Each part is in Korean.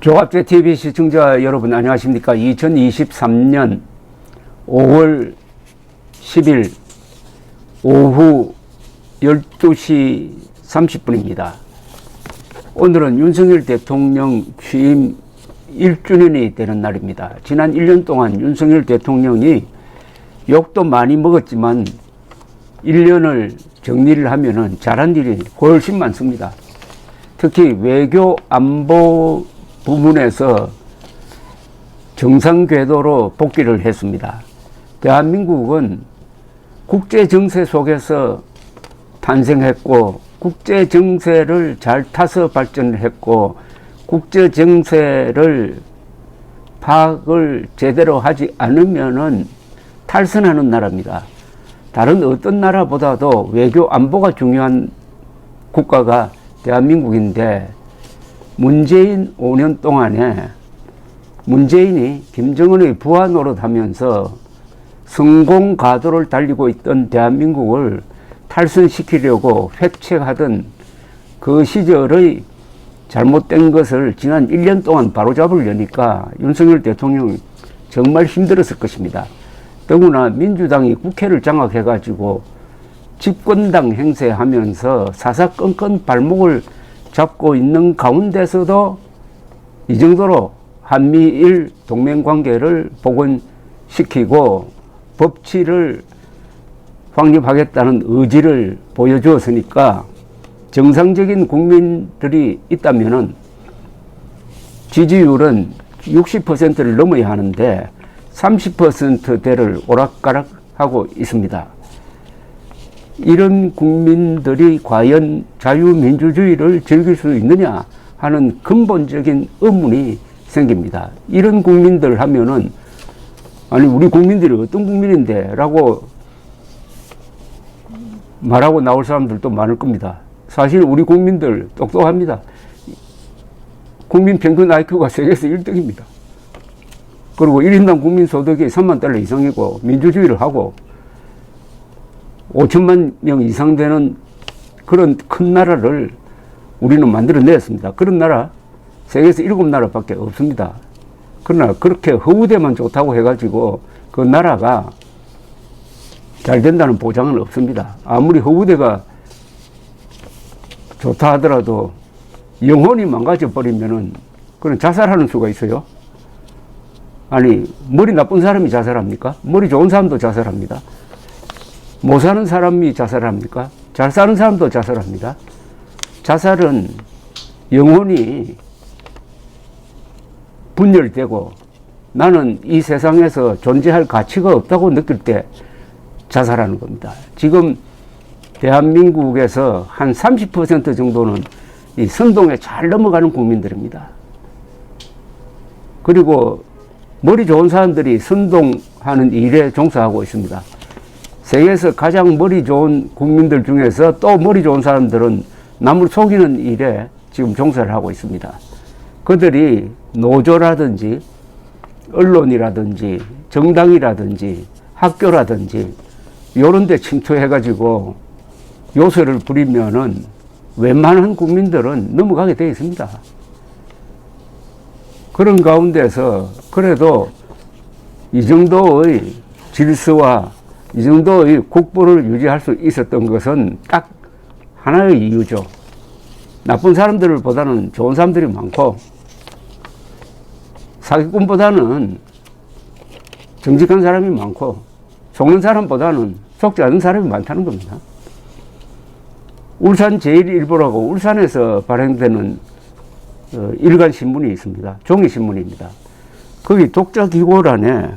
조갑제TV 시청자 여러분 안녕하십니까. 2023년 5월 10일 오후 12시 30분입니다. 오늘은 윤석열 대통령 취임 1주년이 되는 날입니다. 지난 1년 동안 윤석열 대통령이 욕도 많이 먹었지만 1년을 정리를 하면은 잘한 일이 훨씬 많습니다. 특히 외교 안보 부문에서 정상 궤도로 복귀를 했습니다. 대한민국은 국제 정세 속에서 탄생했고 국제 정세를 잘 타서 발전을 했고 국제 정세를 파악을 제대로 하지 않으면은 탈선하는 나라입니다. 다른 어떤 나라보다도 외교 안보가 중요한 국가가 대한민국인데, 문재인 5년 동안에 문재인이 김정은의 부하 노릇하면서 성공 가도를 달리고 있던 대한민국을 탈선시키려고 획책하던 그 시절의 잘못된 것을 지난 1년 동안 바로잡으려니까 윤석열 대통령이 정말 힘들었을 것입니다. 더구나 민주당이 국회를 장악해가지고 집권당 행세하면서 사사건건 발목을 잡고 있는 가운데서도 이 정도로 한미일 동맹관계를 복원시키고 법치를 확립하겠다는 의지를 보여주었으니까 정상적인 국민들이 있다면은 지지율은 60%를 넘어야 하는데 30%대를 오락가락하고 있습니다. 이런 국민들이 과연 자유민주주의를 즐길 수 있느냐 하는 근본적인 의문이 생깁니다. 이런 국민들 하면은, 아니 우리 국민들이 어떤 국민인데 라고 말하고 나올 사람들도 많을 겁니다. 사실 우리 국민들 똑똑합니다. 국민 평균 IQ가 세계에서 1등입니다. 그리고 1인당 국민 소득이 3만 달러 이상이고 민주주의를 하고 5천만 명 이상 되는 그런 큰 나라를 우리는 만들어냈습니다. 그런 나라 세계에서 7나라밖에 없습니다. 그러나 그렇게 허우대만 좋다고 해가지고 그 나라가 잘 된다는 보장은 없습니다. 아무리 허우대가 좋다 하더라도 영혼이 망가져 버리면은 그런 자살하는 수가 있어요. 아니 머리 나쁜 사람이 자살합니까? 머리 좋은 사람도 자살합니다. 못 사는 사람이 자살합니까? 잘 사는 사람도 자살합니다. 자살은 영혼이 분열되고 나는 이 세상에서 존재할 가치가 없다고 느낄 때 자살하는 겁니다. 지금 대한민국에서 한 30% 정도는 이 선동에 잘 넘어가는 국민들입니다. 그리고 머리 좋은 사람들이 선동하는 일에 종사하고 있습니다. 세계에서 가장 머리 좋은 국민들 중에서 또 머리 좋은 사람들은 남을 속이는 일에 지금 종사를 하고 있습니다. 그들이 노조라든지 언론이라든지 정당이라든지 학교라든지 이런 데 침투해가지고 요새를 부리면은 웬만한 국민들은 넘어가게 되어 있습니다. 그런 가운데서 그래도 이 정도의 질서와 이 정도의 국부를 유지할 수 있었던 것은 딱 하나의 이유죠. 나쁜 사람들보다는 좋은 사람들이 많고 사기꾼보다는 정직한 사람이 많고 속는 사람보다는 속지 않은 사람이 많다는 겁니다. 울산 제1일보라고 울산에서 발행되는 일간 신문이 있습니다. 종이 신문입니다. 거기 독자 기고란에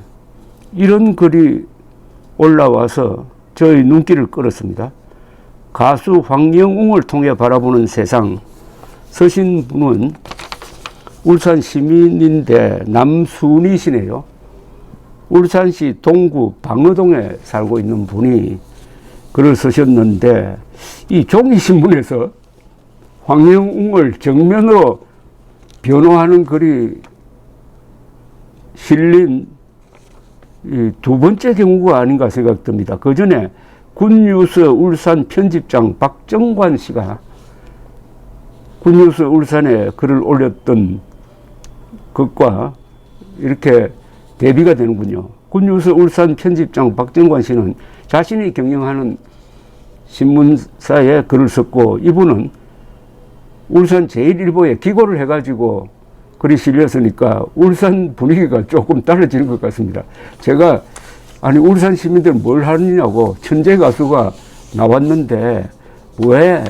이런 글이 올라와서 저희 눈길을 끌었습니다. 가수 황영웅을 통해 바라보는 세상. 서신 분은 울산 시민인데 남순이시네요. 울산시 동구 방어동에 살고 있는 분이 글을 쓰셨는데, 이 종이신문에서 황영웅을 정면으로 변호하는 글이 실린 이 두 번째 경우가 아닌가 생각됩니다. 그 전에 굿뉴스 울산 편집장 박정관 씨가 굿뉴스 울산에 글을 올렸던 것과 이렇게 대비가 되는군요. 굿뉴스 울산 편집장 박정관 씨는 자신이 경영하는 신문사에 글을 썼고, 이분은 울산 제1일보에 기고를 해가지고 글이 실렸으니까 울산 분위기가 조금 달라지는 것 같습니다. 제가 아니 울산 시민들 뭘 하느냐고, 천재 가수가 나왔는데 왜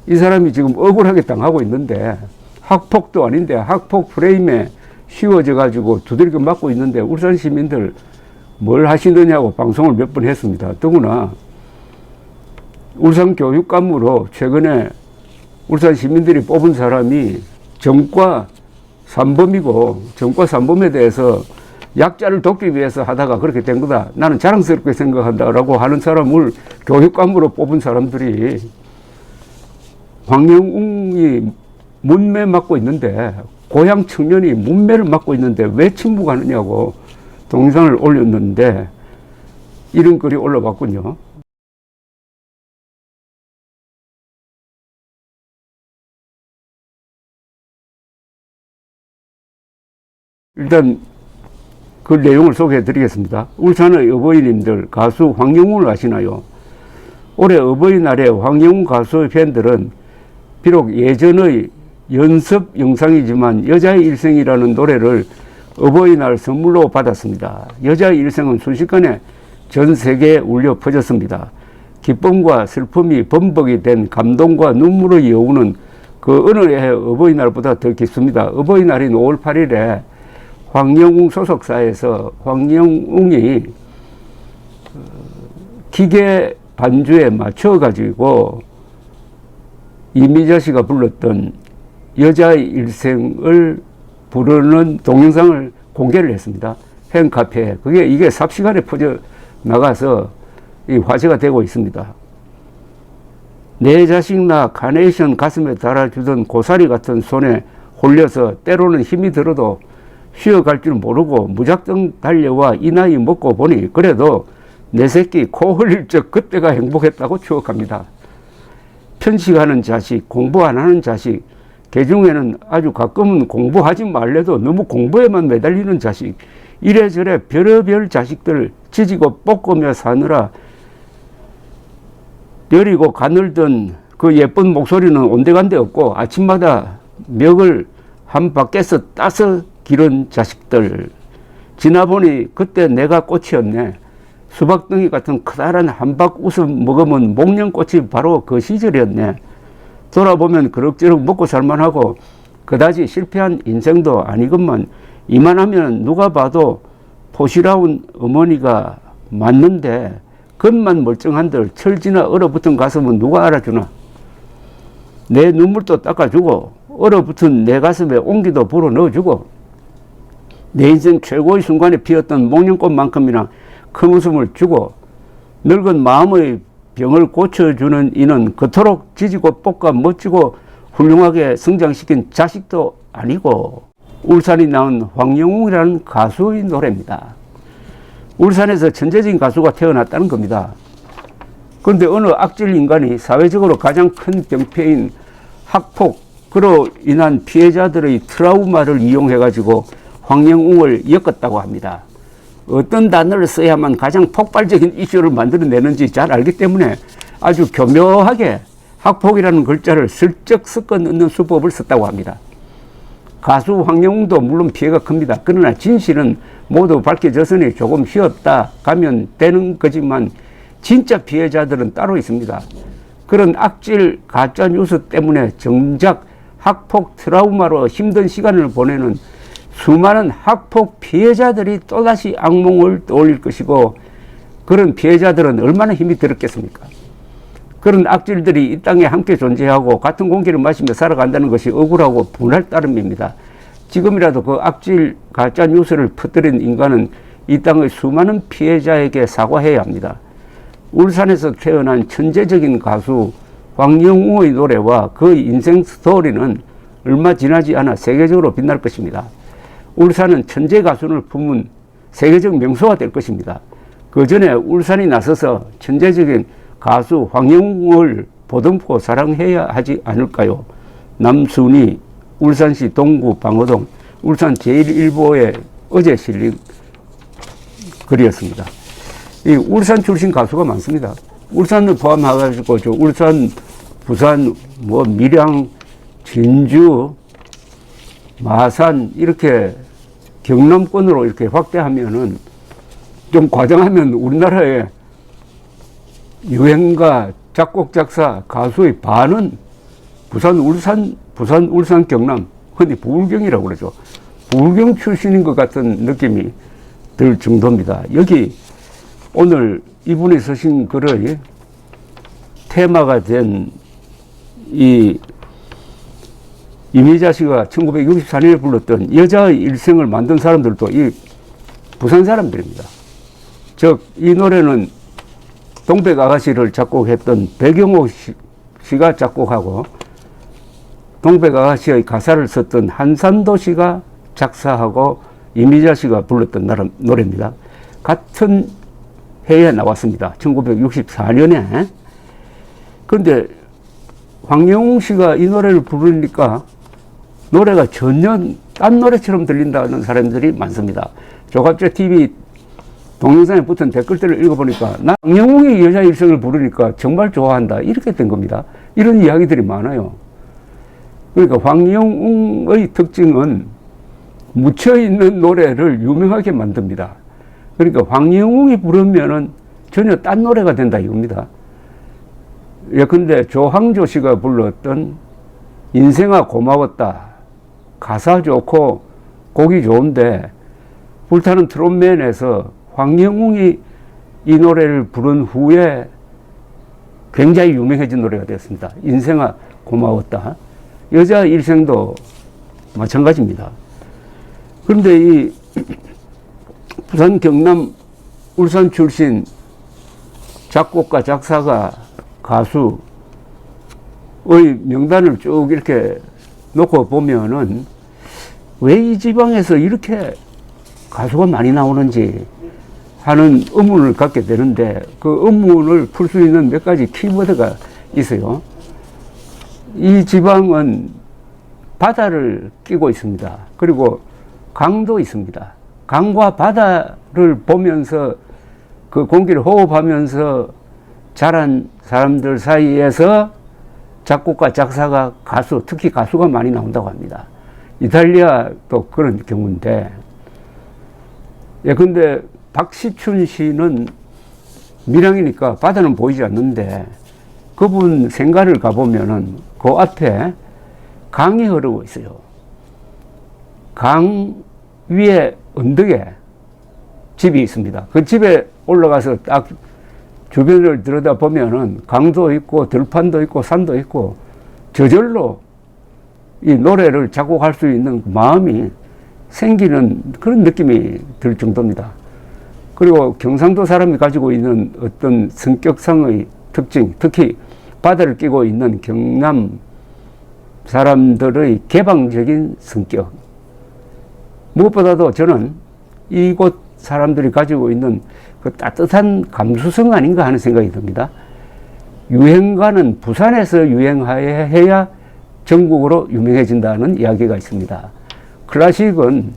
이 사람이 지금 억울하게 당하고 있는데, 학폭도 아닌데 학폭 프레임에 씌워져 가지고 두들겨 맞고 있는데 울산 시민들 뭘 하시느냐고 방송을 몇 번 했습니다. 더구나 울산 교육감으로 최근에 울산 시민들이 뽑은 사람이 전과 3범이고, 전과 3범에 대해서 약자를 돕기 위해서 하다가 그렇게 된 거다, 나는 자랑스럽게 생각한다라고 하는 사람을 교육감으로 뽑은 사람들이 황영웅이 문매 맡고 있는데, 고향 청년이 문매를 맡고 있는데 왜 침묵하느냐고 동영상을 올렸는데 이런 글이 올라왔군요. 일단 그 내용을 소개해 드리겠습니다. 울산의 어버이님들, 가수 황영웅을 아시나요? 올해 어버이날에 황영웅 가수의 팬들은 비록 예전의 연습 영상이지만 여자의 일생이라는 노래를 어버이날 선물로 받았습니다. 여자의 일생은 순식간에 전 세계에 울려 퍼졌습니다. 기쁨과 슬픔이 범벅이 된 감동과 눈물의 여우는 그 어느 해의 어버이날보다 더 깊습니다. 어버이날인 5월 8일에 황영웅 소속사에서 황영웅이 기계 반주에 맞춰가지고 이미자 씨가 불렀던 여자의 일생을 부르는 동영상을 공개를 했습니다. 팬카페에. 이게 삽시간에 퍼져 나가서 이 화제가 되고 있습니다. 내 자식 나 카네이션 가슴에 달아주던 고사리 같은 손에 홀려서 때로는 힘이 들어도 쉬어갈 줄 모르고 무작정 달려와 이 나이 먹고 보니 그래도 내 새끼 코 흘릴 적 그때가 행복했다고 추억합니다. 편식하는 자식, 공부 안 하는 자식, 개중에는 아주 가끔은 공부하지 말래도 너무 공부에만 매달리는 자식, 이래저래 별의별 자식들 지지고 볶으며 사느라 여리고 가늘던 그 예쁜 목소리는 온데간데 없고 아침마다 멱을 한 바퀴에서 따서 기른 자식들. 지나보니 그때 내가 꽃이었네. 수박덩이 같은 커다란 한박 웃음 먹으면 목련꽃이 바로 그 시절이었네. 돌아보면 그럭저럭 먹고 살만하고 그다지 실패한 인생도 아니건만 이만하면 누가 봐도 포시라운 어머니가 맞는데 겉만 멀쩡한들 철지나 얼어붙은 가슴은 누가 알아주나. 내 눈물도 닦아주고 얼어붙은 내 가슴에 온기도 불어 넣어주고 내 인생 최고의 순간에 피었던 목련꽃만큼이나 큰 웃음을 주고 늙은 마음의 병을 고쳐주는 이는 그토록 지지고 볶아 멋지고 훌륭하게 성장시킨 자식도 아니고 울산이 낳은 황영웅이라는 가수의 노래입니다. 울산에서 천재적인 가수가 태어났다는 겁니다. 그런데 어느 악질 인간이 사회적으로 가장 큰 병폐인 학폭, 그로 인한 피해자들의 트라우마를 이용해 가지고 황영웅을 엮었다고 합니다. 어떤 단어를 써야만 가장 폭발적인 이슈를 만들어내는지 잘 알기 때문에 아주 교묘하게 학폭이라는 글자를 슬쩍 섞어 넣는 수법을 썼다고 합니다. 가수 황영웅도 물론 피해가 큽니다. 그러나 진실은 모두 밝혀졌으니 조금 쉬었다 가면 되는 거지만 진짜 피해자들은 따로 있습니다. 그런 악질 가짜 뉴스 때문에 정작 학폭 트라우마로 힘든 시간을 보내는 수많은 학폭 피해자들이 또다시 악몽을 떠올릴 것이고 그런 피해자들은 얼마나 힘이 들었겠습니까? 그런 악질들이 이 땅에 함께 존재하고 같은 공기를 마시며 살아간다는 것이 억울하고 분할 따름입니다. 지금이라도 그 악질 가짜 뉴스를 퍼뜨린 인간은 이 땅의 수많은 피해자에게 사과해야 합니다. 울산에서 태어난 천재적인 가수 황영웅의 노래와 그 인생 스토리는 얼마 지나지 않아 세계적으로 빛날 것입니다. 울산은 천재 가수를 품은 세계적 명소가 될 것입니다. 그 전에 울산이 나서서 천재적인 가수 황영웅을 보듬고 사랑해야 하지 않을까요? 남순이 울산시 동구 방어동 울산 제1일보에 어제 실린 글이었습니다. 이 울산 출신 가수가 많습니다. 울산을 포함해가지고 저 울산, 부산, 뭐 밀양, 진주, 마산 이렇게 경남권으로 이렇게 확대하면은 좀 과장하면 우리나라의 유행가, 작곡, 작사, 가수의 반은 부산, 울산, 경남, 흔히 부울경이라고 그러죠. 부울경 출신인 것 같은 느낌이 들 정도입니다. 여기 오늘 이분이 쓰신 글의 테마가 된 이미자 씨가 1964년에 불렀던 여자의 일생을 만든 사람들도 이 부산 사람들입니다. 즉, 이 노래는 동백아가씨를 작곡했던 백영호 씨가 작곡하고 동백아가씨의 가사를 썼던 한산도 씨가 작사하고 이미자 씨가 불렀던 노래입니다. 같은 해에 나왔습니다. 1964년에. 그런데 황영웅 씨가 이 노래를 부르니까 노래가 전혀 딴 노래처럼 들린다는 사람들이 많습니다. 조갑제 TV 동영상에 붙은 댓글들을 읽어보니까 나 황영웅이 여자 일생을 부르니까 정말 좋아한다 이렇게 된 겁니다. 이런 이야기들이 많아요. 그러니까 황영웅의 특징은 묻혀있는 노래를 유명하게 만듭니다. 그러니까 황영웅이 부르면은 전혀 딴 노래가 된다 이겁니다. 예컨대 조항조 씨가 불렀던 인생아 고마웠다. 가사 좋고 곡이 좋은데 불타는 트롯맨에서 황영웅이 이 노래를 부른 후에 굉장히 유명해진 노래가 되었습니다. 인생아 고마웠다. 여자 일생도 마찬가지입니다. 그런데 이 부산, 경남, 울산 출신 작곡가, 작사가, 가수의 명단을 쭉 이렇게 놓고 보면은 왜 이 지방에서 이렇게 가수가 많이 나오는지 하는 의문을 갖게 되는데 그 의문을 풀 수 있는 몇 가지 키워드가 있어요. 이 지방은 바다를 끼고 있습니다. 그리고 강도 있습니다. 강과 바다를 보면서 그 공기를 호흡하면서 자란 사람들 사이에서 작곡가, 작사가, 가수, 특히 가수가 많이 나온다고 합니다. 이탈리아도 그런 경우인데, 예컨대 박시춘 씨는 밀양이니까 바다는 보이지 않는데 그분 생가를 가보면은 그 앞에 강이 흐르고 있어요. 강 위에 언덕에 집이 있습니다. 그 집에 올라가서 딱 주변을 들여다보면은 강도 있고 들판도 있고 산도 있고 저절로 이 노래를 작곡할 수 있는 마음이 생기는 그런 느낌이 들 정도입니다. 그리고 경상도 사람이 가지고 있는 어떤 성격상의 특징, 특히 바다를 끼고 있는 경남 사람들의 개방적인 성격, 무엇보다도 저는 이곳 사람들이 가지고 있는 그 따뜻한 감수성 아닌가 하는 생각이 듭니다. 유행가는 부산에서 유행해야 전국으로 유명해진다는 이야기가 있습니다. 클래식은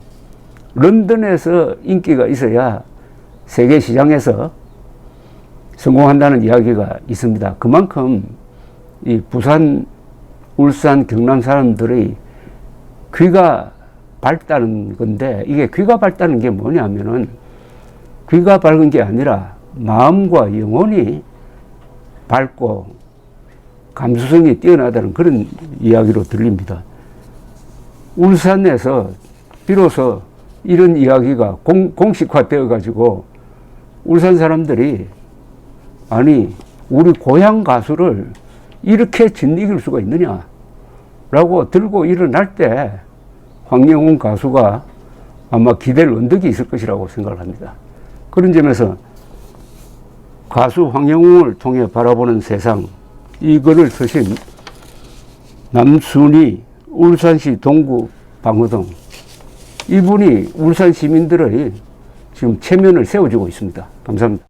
런던에서 인기가 있어야 세계 시장에서 성공한다는 이야기가 있습니다. 그만큼 이 부산, 울산, 경남 사람들의 귀가 밝다는 건데, 이게 귀가 밝다는 게 뭐냐면은 귀가 밝은 게 아니라 마음과 영혼이 밝고 감수성이 뛰어나다는 그런 이야기로 들립니다. 울산에서 비로소 이런 이야기가 공식화되어 가지고 울산 사람들이 아니 우리 고향 가수를 이렇게 짓이길 수가 있느냐 라고 들고 일어날 때 황영웅 가수가 아마 기댈 언덕이 있을 것이라고 생각을 합니다. 그런 점에서 가수 황영웅을 통해 바라보는 세상, 이 글을 쓰신 남순희 울산시 동구 방호동, 이분이 울산 시민들의 지금 체면을 세워주고 있습니다. 감사합니다.